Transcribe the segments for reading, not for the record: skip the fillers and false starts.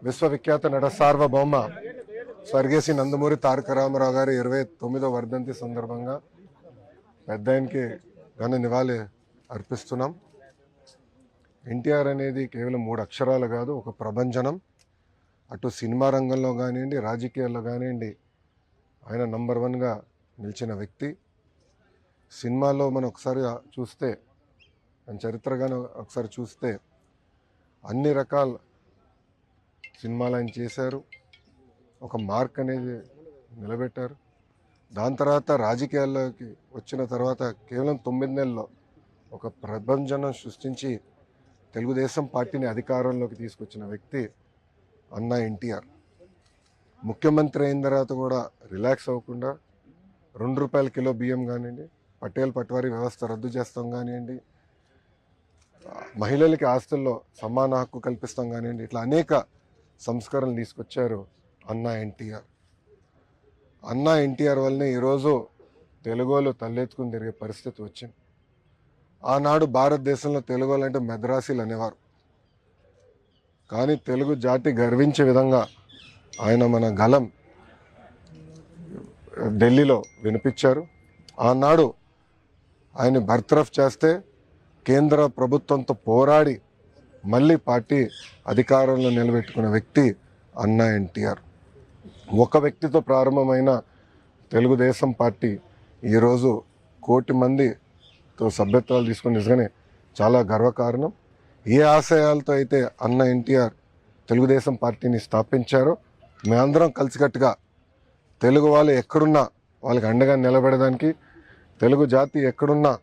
విశ్వవిఖ్యాత నట సార్వభౌమ స్వర్గీయ శ్రీ నందమూరి తారక రామారావు గారి 29వ వర్ధంతి సందర్భంగా పెద్ద ఆయనకి ఘన నివాళి అర్పిస్తున్నాం. ఎన్టీఆర్ అనేది కేవలం 3 అక్షరాలు కాదు, ఒక ప్రభంజనం. అటు సినిమా రంగంలో కానివ్వండి, రాజకీయాల్లో కానివ్వండి ఆయన నంబర్ 1గా నిలిచిన వ్యక్తి. సినిమాలో మనం ఒకసారి చూస్తే, మన చరిత్రగానే ఒకసారి చూస్తే అన్ని రకాల సినిమాలు ఆయన చేశారు, ఒక మార్క్ అనేది నిలబెట్టారు. దాని తర్వాత రాజకీయాల్లోకి వచ్చిన తర్వాత కేవలం 9 నెలల్లో ఒక ప్రభంజనం సృష్టించి తెలుగుదేశం పార్టీని అధికారంలోకి తీసుకొచ్చిన వ్యక్తి అన్నా ఎన్టీఆర్. ముఖ్యమంత్రి అయిన తర్వాత కూడా రిలాక్స్ అవ్వకుండా ₹2 కిలో బియ్యం కానివ్వండి, పటేల్ పట్వారీ వ్యవస్థ రద్దు చేస్తాం కానివ్వండి, మహిళలకి ఆస్తుల్లో సమాన హక్కు కల్పిస్తాం కానివ్వండి, ఇట్లా అనేక సంస్కరణలు తీసుకొచ్చారు అన్నా ఎన్టీఆర్. అన్నా ఎన్టీఆర్ వల్లనే ఈరోజు తెలుగులో తలెత్తుకుని తిరిగే పరిస్థితి వచ్చింది. ఆనాడు భారతదేశంలో తెలుగు అంటే మెద్రాసీలు అనేవారు. కానీ తెలుగు జాతి గర్వించే విధంగా ఆయన మన గలం ఢిల్లీలో వినిపించారు. ఆనాడు ఆయన బర్తరఫ్ చేస్తే కేంద్ర ప్రభుత్వంతో పోరాడి మళ్ళీ పార్టీ అధికారంలో నిలబెట్టుకున్న వ్యక్తి అన్నా ఎన్టీఆర్. ఒక వ్యక్తితో ప్రారంభమైన తెలుగుదేశం పార్టీ ఈరోజు 1 కోటి మందితో సభ్యత్వాలు తీసుకుని నిజంగానే చాలా గర్వకారణం. ఏ ఆశయాలతో అయితే అన్నా ఎన్టీఆర్ తెలుగుదేశం పార్టీని స్థాపించారో మేమందరం కలిసికట్టుగా తెలుగు వాళ్ళు ఎక్కడున్నా వాళ్ళకి అండగా నిలబడడానికి, తెలుగు జాతి ఎక్కడున్నా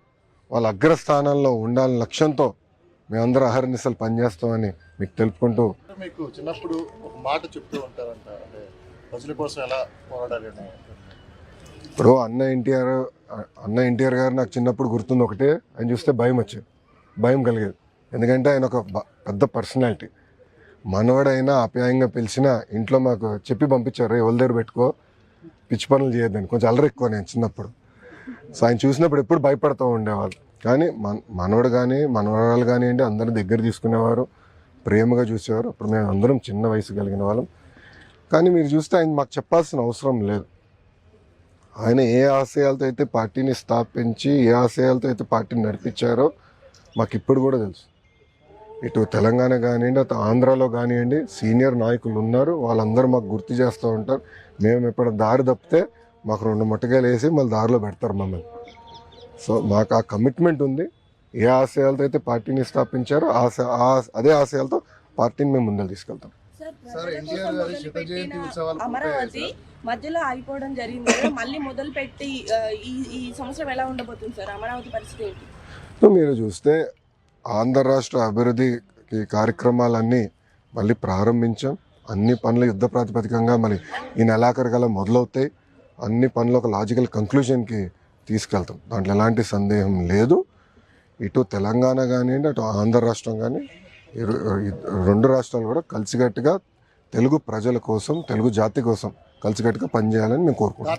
వాళ్ళ అగ్రస్థానంలో ఉండాలని లక్ష్యంతో మేమందరం అహర్నిశలు పనిచేస్తామని మీకు తెలుపుకుంటూ. మీకు చిన్నప్పుడు ఒక మాట చెప్తూ ఉంటారంట, అంటే ప్రజల కోసం ఎలా పోరాడాలి. ఇప్పుడు అన్న ఎన్టీఆర్ గారు నాకు చిన్నప్పుడు గుర్తుంది ఒకటే, ఆయన చూస్తే భయం కలిగేది. ఎందుకంటే ఆయన ఒక పెద్ద పర్సనాలిటీ. మనవాడైనా ఆప్యాయంగా పిలిచిన ఇంట్లో మాకు చెప్పి పంపించారు, ఎవరి దగ్గర పెట్టుకో, పిచ్చి పనులు చేయొద్దని. కొంచెం అల్లరి ఎక్కువ నేను చిన్నప్పుడు. సో ఆయన చూసినప్పుడు ఎప్పుడు భయపడుతూ ఉండేవాళ్ళు. కానీ మనవడు కానీ మనవరాలు కానివ్వండి అందరిని దగ్గర తీసుకునేవారు, ప్రేమగా చూసేవారు. అప్పుడు మేము అందరం చిన్న వయసు కలిగిన వాళ్ళం. కానీ మీరు చూస్తే ఆయన మాకు చెప్పాల్సిన అవసరం లేదు. ఆయన ఏ ఆశయాలతో అయితే పార్టీని స్థాపించి, ఏ ఆశయాలతో అయితే పార్టీని నడిపించారో మాకు ఇప్పుడు కూడా తెలుసు. ఇటు తెలంగాణ కానివ్వండి, అటు ఆంధ్రాలో కానివ్వండి సీనియర్ నాయకులు ఉన్నారు, వాళ్ళందరూ మాకు గుర్తు చేస్తూ ఉంటారు. మేము ఎప్పుడు దారి తప్పితే మాకు 2 ముట్టకాయలు వేసి మళ్ళీ దారిలో పెడతారు మమ్మల్ని. సో మాకు ఆ కమిట్మెంట్ ఉంది. ఏ ఆశయాలతో అయితే పార్టీని స్థాపించారో అదే ఆశయాలతో పార్టీని మేము ముందరు తీసుకెళ్తాం. అమరావతి మధ్యలో ఆగిపోవడం జరిగింది, మళ్ళీ మొదలు పెట్టి ఈ సంవత్సరం ఎలా ఉండబోతుంది సార్ అమరావతి పరిస్థితి ఏంటి? సో మీరు చూస్తే ఆంధ్ర రాష్ట్ర అభివృద్ధి కార్యక్రమాలన్నీ మళ్ళీ ప్రారంభించాం. అన్ని పనులు యుద్ధ ప్రాతిపదికంగా మళ్ళీ ఈ నెలాఖరు గల మొదలవుతాయి. అన్ని పనులు ఒక లాజికల్ కంక్లూజన్కి తీసుకెళ్తాం, దాంట్లో ఎలాంటి సందేహం లేదు. ఇటు తెలంగాణ కానివ్వండి, అటు ఆంధ్ర రాష్ట్రం కానీ 2 రాష్ట్రాలు కూడా కలిసికట్టుగా తెలుగు ప్రజల కోసం, తెలుగు జాతి కోసం కలిసికట్టుగా పనిచేయాలని మేము కోరుకుంటాం.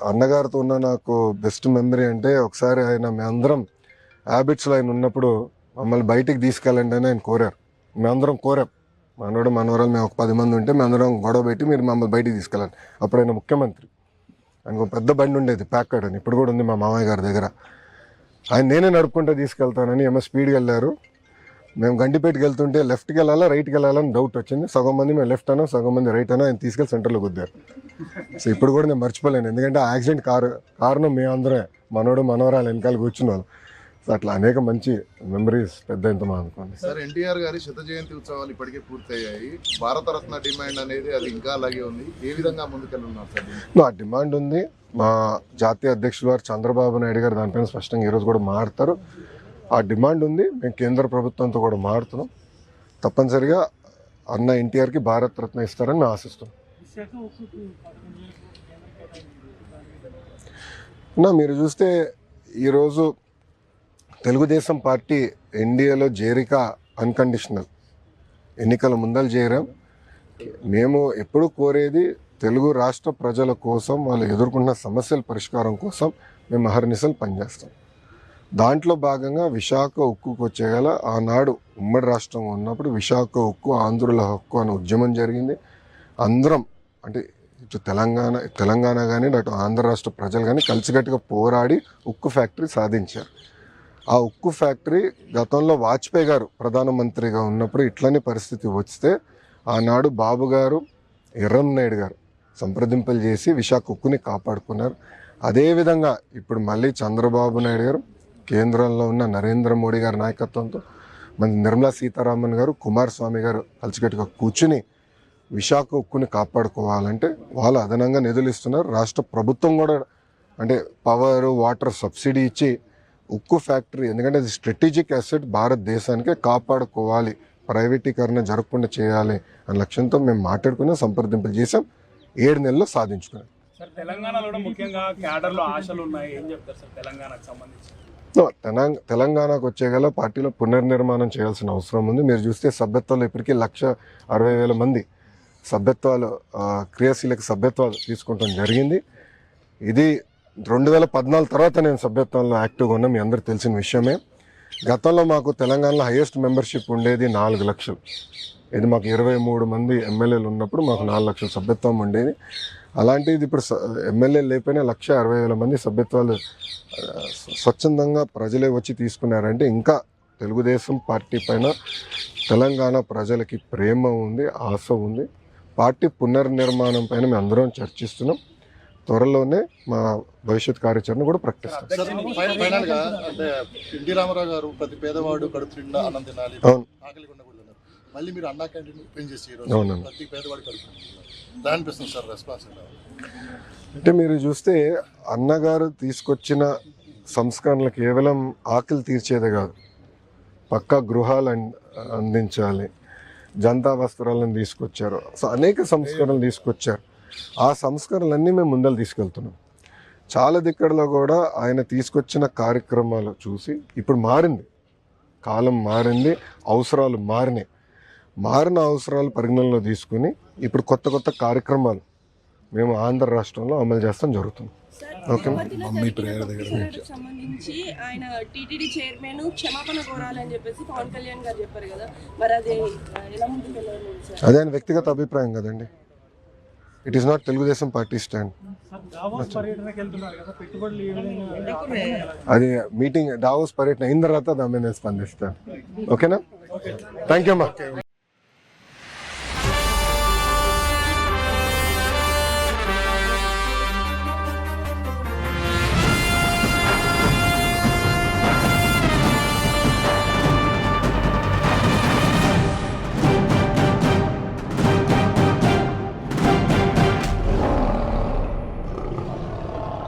అన్నగారితో ఉన్న నాకు బెస్ట్ మెమరీ అంటే, ఒకసారి మేమందరం హ్యాబిట్స్లో ఆయన ఉన్నప్పుడు మమ్మల్ని బయటికి తీసుకెళ్ళండి అని ఆయన కోరారు. మేమందరం కోరాం, మనోడు మనవరాలు మేము ఒక 10 మంది ఉంటే మేమందరం గొడవ పెట్టి మీరు మమ్మల్ని బయటికి తీసుకెళ్ళండి. అప్పుడు ఆయన ముఖ్యమంత్రి. ఆయనకు పెద్ద బండి ఉండేది, ప్యాకర్డ్ అని, ఇప్పుడు కూడా ఉంది మా మామయ్య గారి దగ్గర. ఆయన నేనే నడుపుకుంటే తీసుకెళ్తానని ఏమో స్పీడ్కి వెళ్ళారు. మేము గండిపేటకి వెళ్తుంటే లెఫ్ట్కి వెళ్ళాలా రైట్కి వెళ్ళాలని డౌట్ వచ్చింది. సగం మంది మేము లెఫ్ట్ అనో, సగం మంది రైట్ అనో, ఆయన తీసుకెళ్ళి సెంటర్లో గుద్దారు. సో ఇప్పుడు కూడా నేను మర్చిపోలేను, ఎందుకంటే ఆ యాక్సిడెంట్ కారణం మేమందరే, మనోడు మనవరాలు వెనకాల కూర్చున్న వాళ్ళు. సో అట్లా అనేక మంచి మెమరీస్ పెద్ద ఎంతమా అనుకోండి. సార్ ఎన్టీఆర్ గారి 100వ జయంతి ఉత్సవాలు ఇప్పటికే పూర్తయ్యాయి. భారతరత్న డిమాండ్ అనేది అది ఇంకా అలాగే ఉంది. ఏ విధంగా ముందుకెళ్ళున్నారు సార్? ఆ డిమాండ్ ఉంది. మా జాతీయ అధ్యక్షులు వారు చంద్రబాబు నాయుడు గారు దానిపైన స్పష్టంగా ఈరోజు కూడా మాట్లాడతారు. ఆ డిమాండ్ ఉంది. మేము కేంద్ర ప్రభుత్వంతో కూడా మాట్లాడుతున్నాం. తప్పనిసరిగా అన్న ఎన్టీఆర్కి భారతరత్న ఇస్తారని మేము ఆశిస్తున్నాం. మీరు చూస్తే ఈరోజు తెలుగుదేశం పార్టీ ఎన్డీఏలో చేరిక అన్కండిషనల్. ఎన్నికల ముందలు చేరాం. మేము ఎప్పుడు కోరేది తెలుగు రాష్ట్ర ప్రజల కోసం, వాళ్ళు ఎదుర్కొన్న సమస్యల పరిష్కారం కోసం మేము అహర్నిశలు పనిచేస్తాం. దాంట్లో భాగంగా విశాఖ ఉక్కుకు వచ్చేగల ఆనాడు ఉమ్మడి రాష్ట్రం ఉన్నప్పుడు విశాఖ ఉక్కు ఆంధ్రుల హక్కు అనే ఉద్యమం జరిగింది. అందరం అంటే ఇటు తెలంగాణ కానీ అటు ఆంధ్ర రాష్ట్ర ప్రజలు కానీ కలిసికట్టుగా పోరాడి ఉక్కు ఫ్యాక్టరీ సాధించారు. ఆ ఉక్కు ఫ్యాక్టరీ గతంలో వాజ్పేయి గారు ప్రధానమంత్రిగా ఉన్నప్పుడు ఇట్లనే పరిస్థితి వస్తే ఆనాడు బాబు గారు ఎర్రంనాయుడు గారు సంప్రదింపులు చేసి విశాఖ ఉక్కుని కాపాడుకున్నారు. అదేవిధంగా ఇప్పుడు మళ్ళీ చంద్రబాబు నాయుడు గారు కేంద్రంలో ఉన్న నరేంద్ర మోడీ గారి నాయకత్వంతో మన నిర్మలా సీతారామన్ గారు కుమారస్వామి గారు కలిసికట్టుగా కూర్చుని విశాఖ ఉక్కుని కాపాడుకోవాలంటే వాళ్ళు అదనంగా నిధులు ఇస్తున్నారు. రాష్ట్ర ప్రభుత్వం కూడా అంటే పవర్ వాటర్ సబ్సిడీ ఇచ్చి ఉక్కు ఫ్యాక్టరీ ఎందుకంటే అది స్ట్రాటజిక్ అసెట్ భారతదేశానికే కాపాడుకోవాలి, ప్రైవేటీకరణ జరగకుండా చేయాలి అనే లక్ష్యంతో మేము మాట్లాడుకుని సంప్రదింపులు చేసాం. 7 నెలల్లో సాధించుకున్నాం. సార్ తెలంగాణలో కూడా ముఖ్యంగా క్యాడర్లో ఆశలు ఉన్నాయి, ఏం చెప్తారు సార్ తెలంగాణకు సంబంధించి? తెలంగాణకు వచ్చేగల పార్టీలో పునర్నిర్మాణం చేయాల్సిన అవసరం ఉంది. మీరు చూస్తే సభ్యత్వాలు ఇప్పటికీ 160,000 మంది సభ్యత్వాలు క్రియాశీలక సభ్యత్వాలు తీసుకుంటాం జరిగింది. ఇది 2014 తర్వాత నేను సభ్యత్వంలో యాక్టివ్గా ఉన్నా, మీ అందరికి తెలిసిన విషయమే. గతంలో మాకు తెలంగాణలో హైయెస్ట్ మెంబర్షిప్ ఉండేది 4 లక్షలు. ఇది మాకు 23 మంది ఎమ్మెల్యేలు ఉన్నప్పుడు మాకు 4 లక్షల సభ్యత్వం ఉండేది. అలాంటిది ఇప్పుడు ఎమ్మెల్యేలు లేకపోయినా 160,000 మంది సభ్యత్వాలు స్వచ్ఛందంగా ప్రజలే వచ్చి తీసుకున్నారంటే ఇంకా తెలుగుదేశం పార్టీ పైన తెలంగాణ ప్రజలకి ప్రేమ ఉంది, ఆశ ఉంది. పార్టీ పునర్నిర్మాణం పైన మేము అందరం చర్చిస్తున్నాం. త్వరలోనే మా భవిష్యత్ కార్యాచరణ కూడా ప్రకటిస్తాం. ఫైనల్ గా అంటే ఎన్టీ రామారావు గారు ప్రతి పేదవాడు కడుపు నిండా అన్నం తినాలి, ఆకలి ఉండకూడదు. మళ్ళీ మీరు అన్నా క్యాంటీన్ ఓపెన్ చేసి ప్రతి పేదవాడు కడుపు నిండా అనిపిస్తుంది సార్ రెస్పాన్స్ అంటే మీరు చూస్తే అన్నగారు తీసుకొచ్చిన సంస్కరణలు కేవలం ఆకలి తీర్చేదే కాదు, పక్కా గృహాలు అందించాలి, జనతా వస్త్రాలను తీసుకొచ్చారు. సో అనేక సంస్కరణలు తీసుకొచ్చారు. ఆ సంస్కరణలన్నీ మేము ముందలు తీసుకెళ్తున్నాం. చాలా దిక్కడలో కూడా ఆయన తీసుకొచ్చిన కార్యక్రమాలు చూసి ఇప్పుడు మారింది, కాలం మారింది, అవసరాలు మారినాయి. మారిన అవసరాలు పరిగణనలో తీసుకుని ఇప్పుడు కొత్త కొత్త కార్యక్రమాలు మేము ఆంధ్ర రాష్ట్రంలో అమలు చేస్తాం జరుగుతుంది. ఓకే, సంబంధించి ఆయన టీటీడీ చైర్మన్ క్షమాపణ కోరాలని చెప్పేసి పవన్ కళ్యాణ్ గారు చెప్పారు కదా, మరి అదే ఎలా ముందుకు వెళ్ళాలి సార్? అదే ఆయన వ్యక్తిగత అభిప్రాయం కదండి. It is not Telugu Desam party stand. అది మీటింగ్ డావోస్ పర్యటన అయిన తర్వాత దాని మీద స్పందిస్తాను. ఓకేనా? థ్యాంక్ యూ అమ్మా.